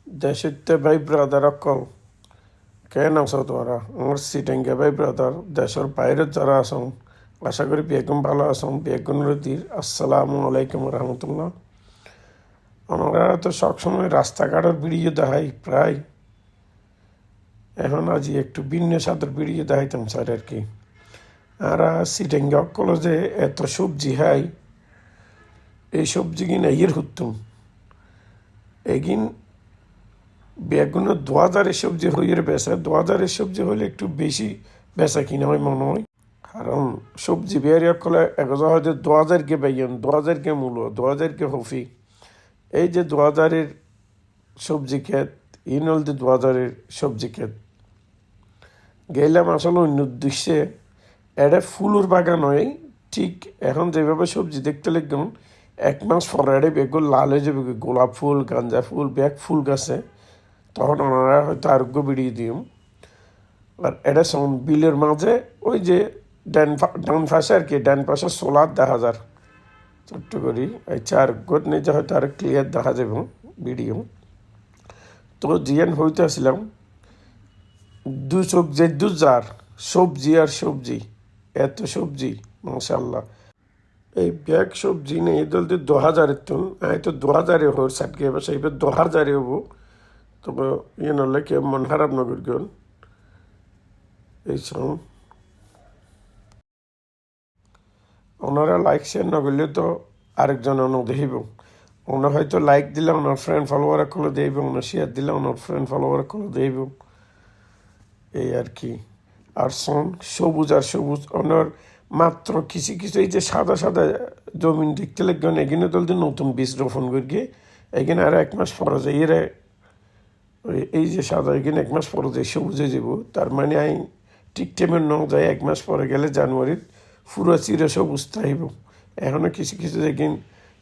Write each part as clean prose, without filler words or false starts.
দেশিতে ভাই ব্রাদার অকল কেন আছো তোরা আমার সিটেঙ্গে ভাই ব্রাদার দেশের বাইরে যারা আছেন আশা করি বেগম ভালো আছেন বেগুন রদির আসসালামু আলাইকুম রহমতুল্লাহ। আমরা তো সবসময় রাস্তাঘাটের ভিডিও দেখাই প্রায়, এখন আজ একটু ভিন্ন স্বাদের ভিডিও দেখাইতাম স্যার আর কি। আর সিটেঙ্গে অকল যে এত সবজি হাই এই সবজি কিনা ইয়ের হতুম এগিন বেগুনের 2000-এর সবজি হইয়ে বেচা 2000-এর সবজি হলে একটু বেশি বেচা কিনা হয় মনে হয়, কারণ সবজি বেরিয়া করলে একজা হয়তো 2000-কে বেগুন 2000-কে মূলো 2000-কে হফি এই যে 2000-এর সবজি ক্ষেত ইনল যে 2000-এর সবজি ক্ষেত গেলাম আসলে অন্য উদ্দেশ্যে। এটা ফুলের বাগান হয় ঠিক এখন যেভাবে সবজি দেখতে লাগলাম 1 মাস পরে এটা বেগুন লাল হয়ে যাবে, গোলাপ ফুল গাঁজা ফুল ব্যাগ ফুল গাছে, তখন ওনারা হয়তো আরোগ্য বেরিয়ে দিও। আর এটা সন বিলের মাঝে ওই যে ডান পাশে আর কি ডান পাশে সোলার দেখা যায় ছোট্ট করি এই চার গোট নিচে হয়তো আর ক্লিয়ার দেখা যাবে ভিডিও। তো জিয়ান হইতে আসলাম দু চোখ যে দুজার সবজি আর সবজি এত সবজি মাশাল্লাহ। এই ব্যাগ সবজি নেই দলতে 2000-এর তুন আমি তো 2000-এ হর সাটকে এবার সেইবার 2000-এ হবো, তবে ইয়ে নলে কেউ মন খারাপ নগর গন এই সব ওনারা লাইক শেয়ার না করলে তো আরেকজন অন্য দেখিব। ওনার হয়তো লাইক দিলে ওনার ফ্রেন্ড ফলোয়ার খুলে দেব, ওনার শেয়ার দিলে ওনার ফ্রেন্ড ফলোয়ার খুলে দেব এই আর কি। আর শোন সবুজ আর সবুজ ওনার মাত্র কিছু কিছু এই যে সাদা সাদা জমিন দেখতে লাগবেন এখানে তুলতে নতুন বীজ রোপণ করি এখানে আর 1 মাস পরে যায় এরা এই যে সাদা এখানে 1 মাস পরে যায় সবুজে যাব, তার মানে আই ঠিক টাইমের ন যায় 1 মাস পরে গেলে জানুয়ারির পুরো চিরে সবুজ থাইব। এখনো কিছু কিছু দেখেন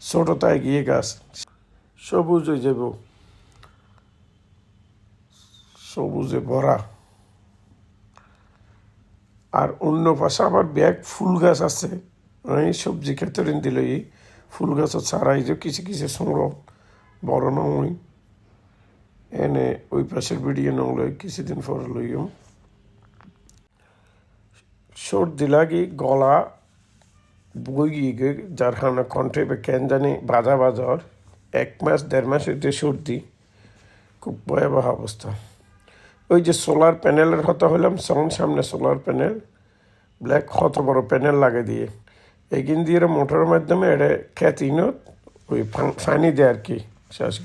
ছোটতায় গিয়ে গাছ সবুজ হয়ে যাব সবুজে ভরা। আর অন্য পাশে আবার ব্যাগ ফুল গাছ আছে, এই সবজি ক্ষেত্রে দিল এই ফুল গাছও ছাড়াই যে কিছু কিছু সংগ্রহ বড় নয় এনে ওই পাশের ভিডিও নয় কিছুদিন পরে লইও। সর্দি লাগি গলা বই গিয়ে যার কারণে কণ্ঠে কেন জানি বাজা বাজার 1 মাস 1.5 মাস হইতে সর্দি খুব ভয়াবহ অবস্থা। ওই যে সোলার প্যানেলের কথা হলাম সামনে সোলার প্যানেল ব্ল্যাক কত বড় প্যানেল লাগে দিয়ে এগিন দিয়ে মোটরের মাধ্যমে এটা খ্যাতিনত ওই ফানি দেয় আর কি শেষ করে